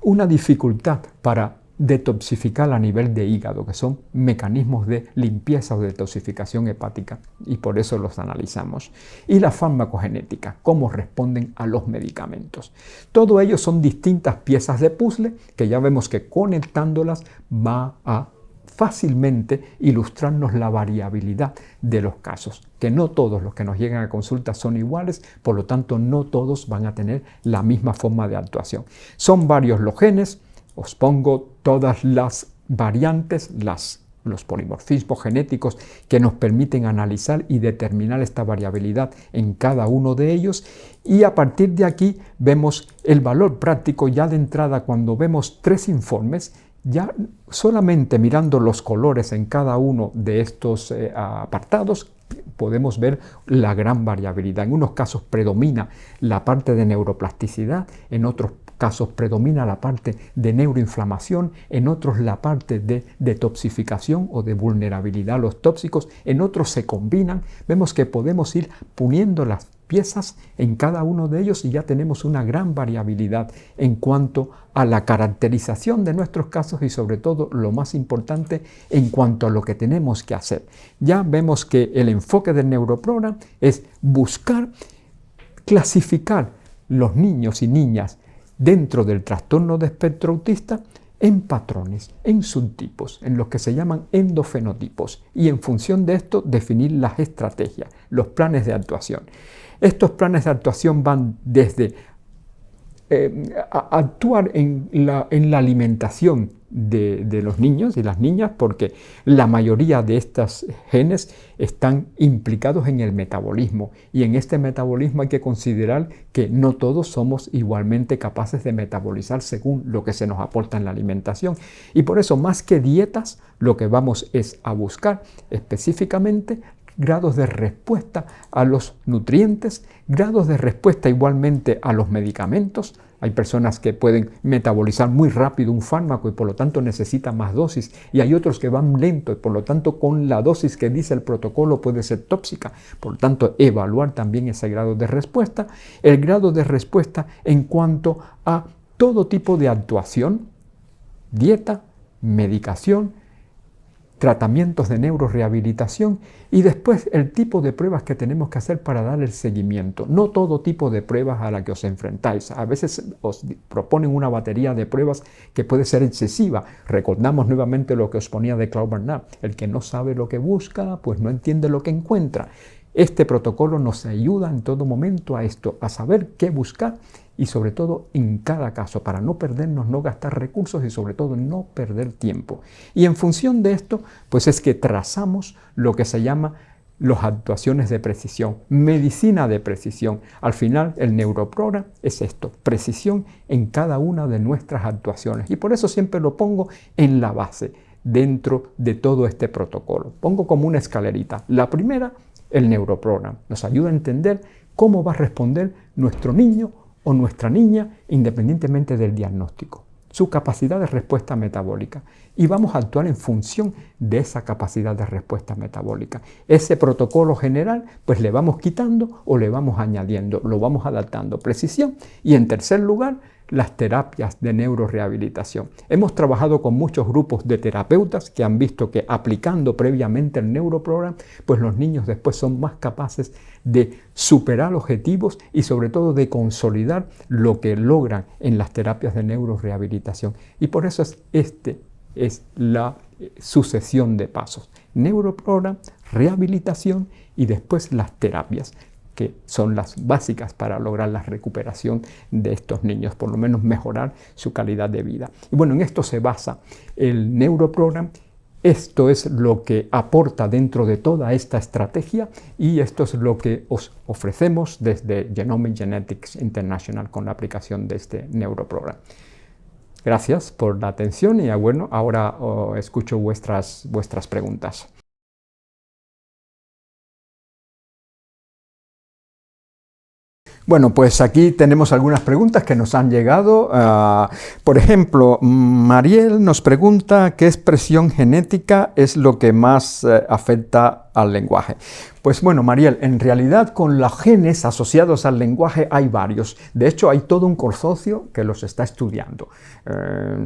una dificultad para detoxificar a nivel de hígado, que son mecanismos de limpieza o detoxificación hepática, y por eso los analizamos. Y la farmacogenética, cómo responden a los medicamentos. Todo ello son distintas piezas de puzzle que ya vemos que conectándolas va a fácilmente ilustrarnos la variabilidad de los casos, que no todos los que nos llegan a consulta son iguales, por lo tanto no todos van a tener la misma forma de actuación. Son varios los genes. Os pongo todas las variantes, los polimorfismos genéticos que nos permiten analizar y determinar esta variabilidad en cada uno de ellos, y a partir de aquí vemos el valor práctico ya de entrada. Cuando vemos 3 informes, ya solamente mirando los colores en cada uno de estos apartados, podemos ver la gran variabilidad. En unos casos predomina la parte de neuroplasticidad, en otros casos predomina la parte de neuroinflamación, en otros la parte de detoxificación o de vulnerabilidad a los tóxicos, en otros se combinan. Vemos que podemos ir poniendo las piezas en cada uno de ellos y ya tenemos una gran variabilidad en cuanto a la caracterización de nuestros casos y sobre todo, lo más importante, en cuanto a lo que tenemos que hacer. Ya vemos que el enfoque del Neuroprogram es buscar clasificar los niños y niñas dentro del trastorno de espectro autista en patrones, en subtipos, en los que se llaman endofenotipos, y en función de esto definir las estrategias, los planes de actuación. Estos planes de actuación van desde actuar en la alimentación de los niños y las niñas, porque la mayoría de estos genes están implicados en el metabolismo, y en este metabolismo hay que considerar que no todos somos igualmente capaces de metabolizar según lo que se nos aporta en la alimentación, y por eso, más que dietas, lo que vamos es a buscar específicamente grados de respuesta a los nutrientes, grados de respuesta igualmente a los medicamentos. Hay personas que pueden metabolizar muy rápido un fármaco y por lo tanto necesitan más dosis, y hay otros que van lento y por lo tanto con la dosis que dice el protocolo puede ser tóxica. Por lo tanto, evaluar también ese grado de respuesta, el grado de respuesta en cuanto a todo tipo de actuación, dieta, medicación, tratamientos de neurorehabilitación y después el tipo de pruebas que tenemos que hacer para dar el seguimiento. No todo tipo de pruebas a la que os enfrentáis. A veces os proponen una batería de pruebas que puede ser excesiva. Recordamos nuevamente lo que os ponía de Claude Bernard. El que no sabe lo que busca, pues no entiende lo que encuentra. Este protocolo nos ayuda en todo momento a esto, a saber qué buscar y sobre todo en cada caso, para no perdernos, no gastar recursos y sobre todo no perder tiempo. Y en función de esto, pues es que trazamos lo que se llama las actuaciones de precisión, medicina de precisión. Al final, el Neuroprogram es esto, precisión en cada una de nuestras actuaciones. Y por eso siempre lo pongo en la base, dentro de todo este protocolo. Pongo como una escalerita. La primera, el Neuroprogram. Nos ayuda a entender cómo va a responder nuestro niño o nuestra niña independientemente del diagnóstico, su capacidad de respuesta metabólica, y vamos a actuar en función de esa capacidad de respuesta metabólica. Ese protocolo general pues le vamos quitando o le vamos añadiendo, lo vamos adaptando, precisión. Y en tercer lugar, las terapias de neurorehabilitación. Hemos trabajado con muchos grupos de terapeutas que han visto que aplicando previamente el Neuroprogram, pues los niños después son más capaces de superar objetivos y sobre todo de consolidar lo que logran en las terapias de neurorehabilitación. Y por eso es la sucesión de pasos. Neuroprogram, rehabilitación y después las terapias, que son las básicas para lograr la recuperación de estos niños, por lo menos mejorar su calidad de vida. Y bueno, en esto se basa el Neuroprogram. Esto es lo que aporta dentro de toda esta estrategia y esto es lo que os ofrecemos desde Genomic Genetics International con la aplicación de este Neuroprogram. Gracias por la atención y bueno, ahora escucho vuestras preguntas. Bueno, pues aquí tenemos algunas preguntas que nos han llegado. Por ejemplo, Mariel nos pregunta qué expresión genética es lo que más afecta al lenguaje. Pues bueno, Mariel, en realidad con los genes asociados al lenguaje hay varios. De hecho, hay todo un consorcio que los está estudiando.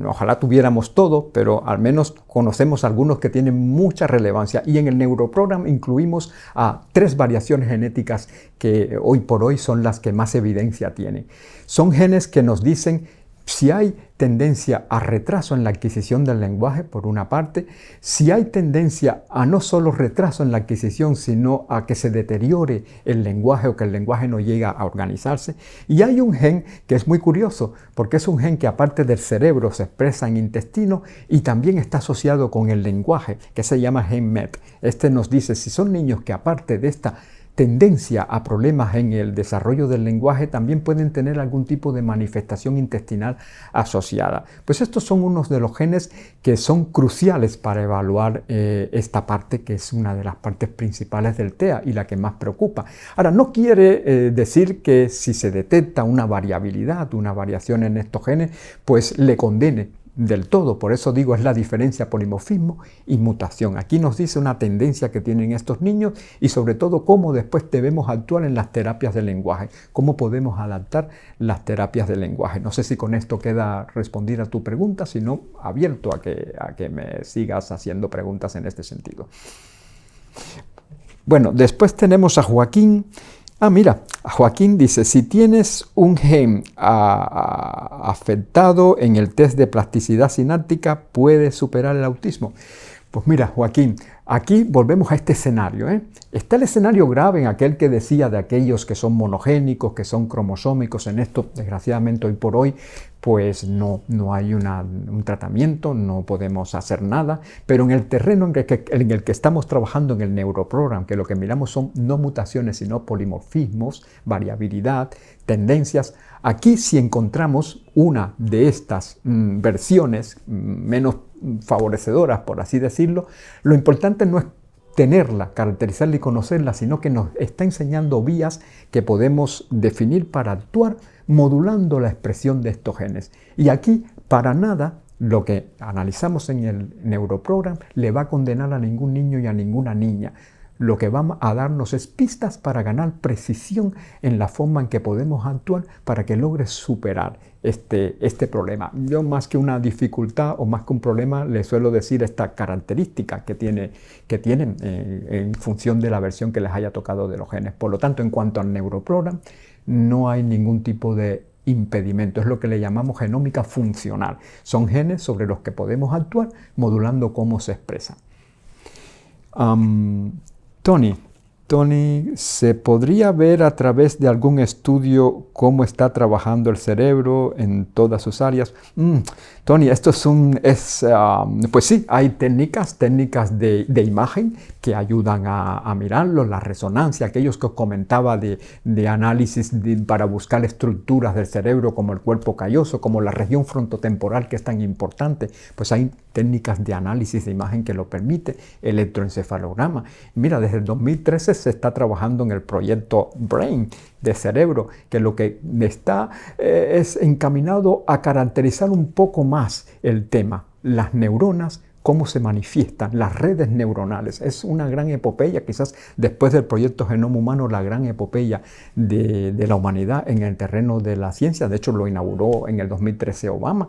Ojalá tuviéramos todo, pero al menos conocemos algunos que tienen mucha relevancia. Y en el Neuroprogram incluimos a 3 variaciones genéticas que hoy por hoy son las que más evidencia tienen. Son genes que nos dicen si hay tendencia a retraso en la adquisición del lenguaje, por una parte, si hay tendencia a no solo retraso en la adquisición, sino a que se deteriore el lenguaje o que el lenguaje no llega a organizarse. Y hay un gen que es muy curioso, porque es un gen que aparte del cerebro se expresa en intestino y también está asociado con el lenguaje, que se llama gen MET. Este nos dice si son niños que aparte de esta tendencia a problemas en el desarrollo del lenguaje, también pueden tener algún tipo de manifestación intestinal asociada. Pues estos son unos de los genes que son cruciales para evaluar esta parte, que es una de las partes principales del TEA y la que más preocupa. Ahora, no quiere decir que si se detecta una variabilidad, una variación en estos genes, pues le condene del todo. Por eso digo, es la diferencia polimorfismo y mutación. Aquí nos dice una tendencia que tienen estos niños y sobre todo cómo después debemos actuar en las terapias del lenguaje, cómo podemos adaptar las terapias del lenguaje. No sé si con esto queda respondida a tu pregunta, sino abierto a que me sigas haciendo preguntas en este sentido. Bueno, después tenemos a Joaquín. Mira, Joaquín dice, si tienes un gen afectado en el test de plasticidad sináptica, ¿puedes superar el autismo? Pues mira, Joaquín, aquí volvemos a este escenario, ¿eh? Está el escenario grave en aquel que decía de aquellos que son monogénicos, que son cromosómicos. En esto, desgraciadamente, hoy por hoy, pues no hay un tratamiento, no podemos hacer nada, pero en el terreno en el que estamos trabajando en el neuroprogram, que lo que miramos son no mutaciones, sino polimorfismos, variabilidad, tendencias, aquí si encontramos una de estas versiones menos favorecedoras, por así decirlo, lo importante no es tenerla, caracterizarla y conocerla, sino que nos está enseñando vías que podemos definir para actuar modulando la expresión de estos genes. Y aquí, para nada, lo que analizamos en el neuroprogram le va a condenar a ningún niño y a ninguna niña. Lo que va a darnos es pistas para ganar precisión en la forma en que podemos actuar para que logres superar este problema. Yo más que una dificultad o más que un problema le suelo decir esta característica que tienen en función de la versión que les haya tocado de los genes. Por lo tanto, en cuanto al neuroprogram, no hay ningún tipo de impedimento. Es lo que le llamamos genómica funcional. Son genes sobre los que podemos actuar modulando cómo se expresan. Tony, ¿se podría ver a través de algún estudio cómo está trabajando el cerebro en todas sus áreas? Tony, esto pues sí, hay técnicas de imagen que ayudan a mirarlo, la resonancia, aquellos que os comentaba de análisis para buscar estructuras del cerebro como el cuerpo calloso, como la región frontotemporal que es tan importante, pues hay técnicas de análisis de imagen que lo permite, electroencefalograma. Mira, desde el 2013 se está trabajando en el proyecto BRAIN de cerebro, que lo que está es encaminado a caracterizar un poco más el tema, las neuronas, cómo se manifiestan, las redes neuronales. Es una gran epopeya, quizás después del proyecto Genoma Humano, la gran epopeya de la humanidad en el terreno de la ciencia. De hecho, lo inauguró en el 2013 Obama.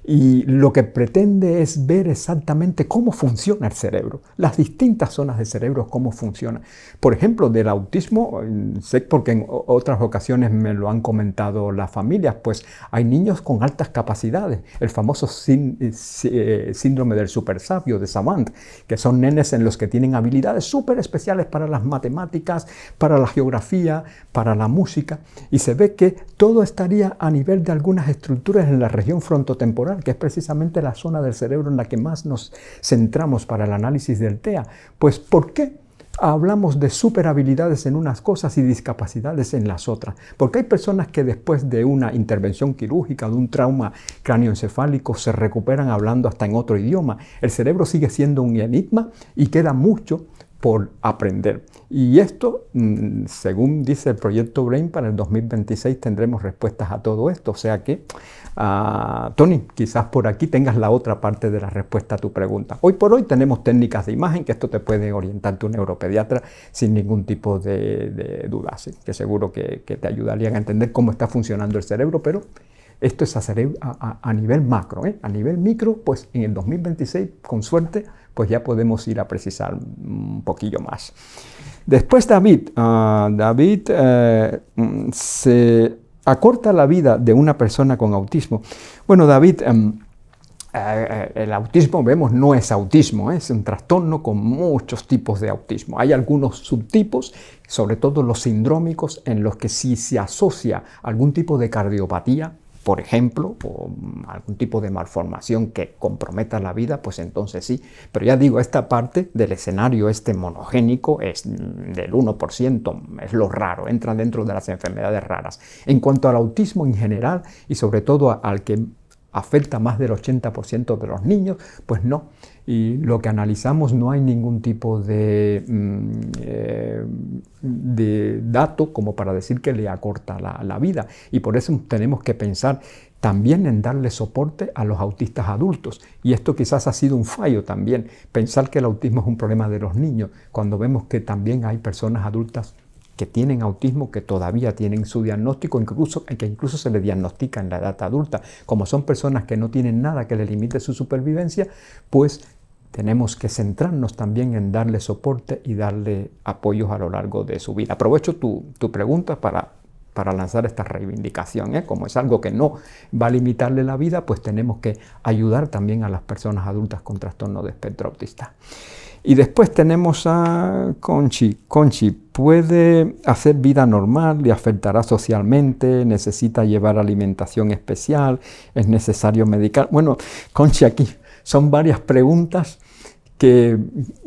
Y lo que pretende es ver exactamente cómo funciona el cerebro, las distintas zonas del cerebro, cómo funcionan. Por ejemplo, del autismo, sé porque en otras ocasiones me lo han comentado las familias, pues hay niños con altas capacidades, el famoso síndrome del supersabio, de Savant, que son nenes en los que tienen habilidades súper especiales para las matemáticas, para la geografía, para la música, y se ve que todo estaría a nivel de algunas estructuras en la región frontotemporal, que es precisamente la zona del cerebro en la que más nos centramos para el análisis del TEA. Pues, ¿por qué hablamos de superhabilidades en unas cosas y discapacidades en las otras? Porque hay personas que después de una intervención quirúrgica, de un trauma cráneoencefálico, se recuperan hablando hasta en otro idioma. El cerebro sigue siendo un enigma y queda mucho por aprender. Y esto, según dice el proyecto BRAIN, para el 2026 tendremos respuestas a todo esto. O sea que, Tony, quizás por aquí tengas la otra parte de la respuesta a tu pregunta. Hoy por hoy tenemos técnicas de imagen, que esto te puede orientar tu neuropediatra sin ningún tipo de duda, ¿sí? Que seguro que te ayudarían a entender cómo está funcionando el cerebro, pero esto es a nivel macro, ¿eh? A nivel micro, pues en el 2026, con suerte, pues ya podemos ir a precisar un poquillo más. Después David, se acorta la vida de una persona con autismo. Bueno, David, el autismo, vemos, no es autismo, es un trastorno con muchos tipos de autismo. Hay algunos subtipos, sobre todo los sindrómicos, en los que si se asocia algún tipo de cardiopatía, por ejemplo, o algún tipo de malformación que comprometa la vida, pues entonces sí. Pero ya digo, esta parte del escenario monogénico es del 1%, es lo raro, entra dentro de las enfermedades raras. En cuanto al autismo en general y sobre todo al que afecta más del 80% de los niños, pues no. Y lo que analizamos no hay ningún tipo de dato como para decir que le acorta la vida. Y por eso tenemos que pensar también en darle soporte a los autistas adultos. Y esto quizás ha sido un fallo también, pensar que el autismo es un problema de los niños, cuando vemos que también hay personas adultas que tienen autismo, que todavía tienen su diagnóstico, que incluso se le diagnostica en la edad adulta. Como son personas que no tienen nada que le limite su supervivencia, pues tenemos que centrarnos también en darle soporte y darle apoyos a lo largo de su vida. Aprovecho tu pregunta para lanzar esta reivindicación, ¿eh? Como es algo que no va a limitarle la vida, pues tenemos que ayudar también a las personas adultas con trastorno de espectro autista. Y después tenemos a Conchi. Conchi, ¿puede hacer vida normal? ¿Le afectará socialmente? ¿Necesita llevar alimentación especial? ¿Es necesario medicar? Bueno, Conchi, aquí son varias preguntas que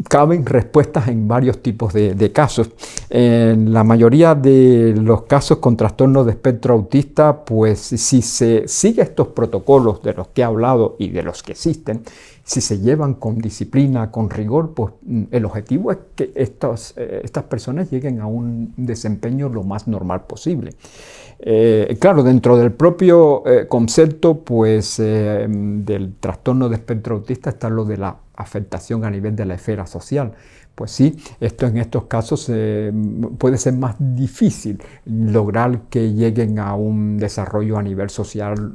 caben respuestas en varios tipos de casos. En la mayoría de los casos con trastorno de espectro autista, pues si se sigue estos protocolos de los que he hablado y de los que existen, si se llevan con disciplina, con rigor, pues el objetivo es que estas personas lleguen a un desempeño lo más normal posible. Claro, dentro del propio concepto pues, del trastorno de espectro autista está lo de la afectación a nivel de la esfera social. Pues sí, en estos casos puede ser más difícil lograr que lleguen a un desarrollo a nivel social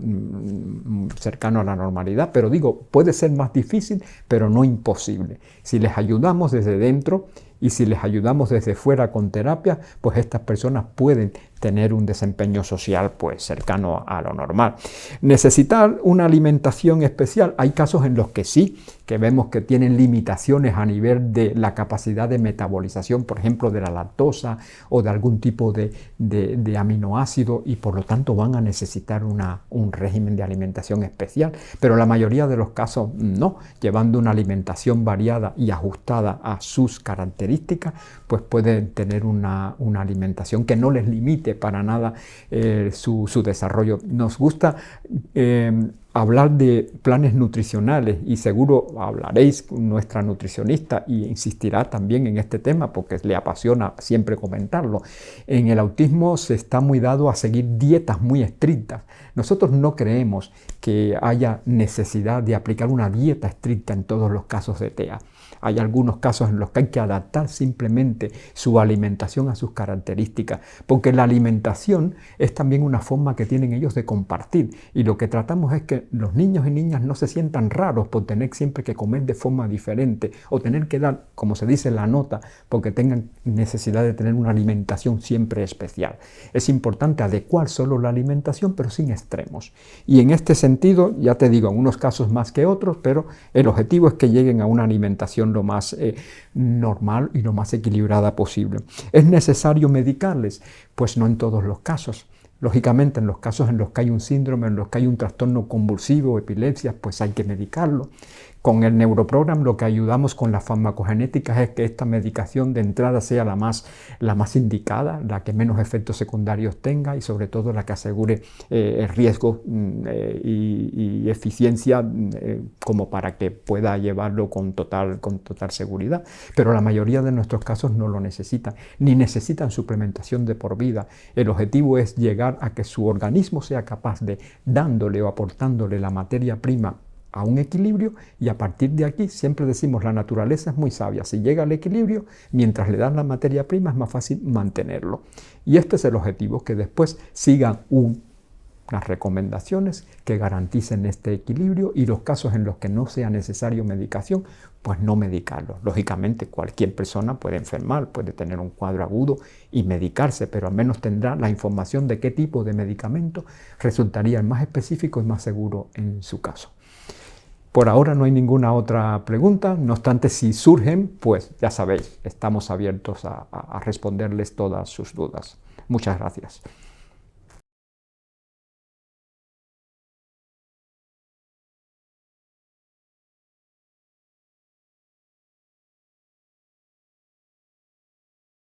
cercano a la normalidad, pero digo, puede ser más difícil, pero no imposible. Si les ayudamos desde dentro y si les ayudamos desde fuera con terapia, pues estas personas pueden tener un desempeño social pues cercano a lo normal. Necesitar una alimentación especial, hay casos en los que sí, que vemos que tienen limitaciones a nivel de la capacidad de metabolización, por ejemplo, de la lactosa o de algún tipo de aminoácido y por lo tanto van a necesitar un régimen de alimentación especial, pero la mayoría de los casos no, llevando una alimentación variada y ajustada a sus características, pues pueden tener una alimentación que no les limite para nada su desarrollo. Nos gusta hablar de planes nutricionales y seguro hablaréis con nuestra nutricionista y insistirá también en este tema porque le apasiona siempre comentarlo. En el autismo se está muy dado a seguir dietas muy estrictas. Nosotros no creemos que haya necesidad de aplicar una dieta estricta en todos los casos de TEA. Hay algunos casos en los que hay que adaptar simplemente su alimentación a sus características, porque la alimentación es también una forma que tienen ellos de compartir y lo que tratamos es que los niños y niñas no se sientan raros por tener siempre que comer de forma diferente o tener que dar, como se dice, la nota porque tengan necesidad de tener una alimentación siempre especial. Es importante adecuar solo la alimentación pero sin extremos y en este sentido, ya te digo, en unos casos más que otros, pero el objetivo es que lleguen a una alimentación lo más normal y lo más equilibrada posible. ¿Es necesario medicarles? Pues no en todos los casos. Lógicamente, en los casos en los que hay un síndrome, en los que hay un trastorno convulsivo, epilepsia, pues hay que medicarlo. Con el Neuroprogram lo que ayudamos con la farmacogenética es que esta medicación de entrada sea la más indicada, la que menos efectos secundarios tenga y sobre todo la que asegure el riesgo y eficiencia como para que pueda llevarlo con total seguridad. Pero la mayoría de nuestros casos no lo necesitan, ni necesitan suplementación de por vida. El objetivo es llegar a que su organismo sea capaz de, dándole o aportándole la materia prima a un equilibrio y a partir de aquí siempre decimos la naturaleza es muy sabia, si llega al equilibrio, mientras le dan la materia prima es más fácil mantenerlo. Y este es el objetivo, que después sigan unas recomendaciones que garanticen este equilibrio y los casos en los que no sea necesario medicación, pues no medicarlo. Lógicamente cualquier persona puede enfermar, puede tener un cuadro agudo y medicarse, pero al menos tendrá la información de qué tipo de medicamento resultaría el más específico y más seguro en su caso. Por ahora no hay ninguna otra pregunta, no obstante si surgen, pues ya sabéis, estamos abiertos a responderles todas sus dudas. Muchas gracias.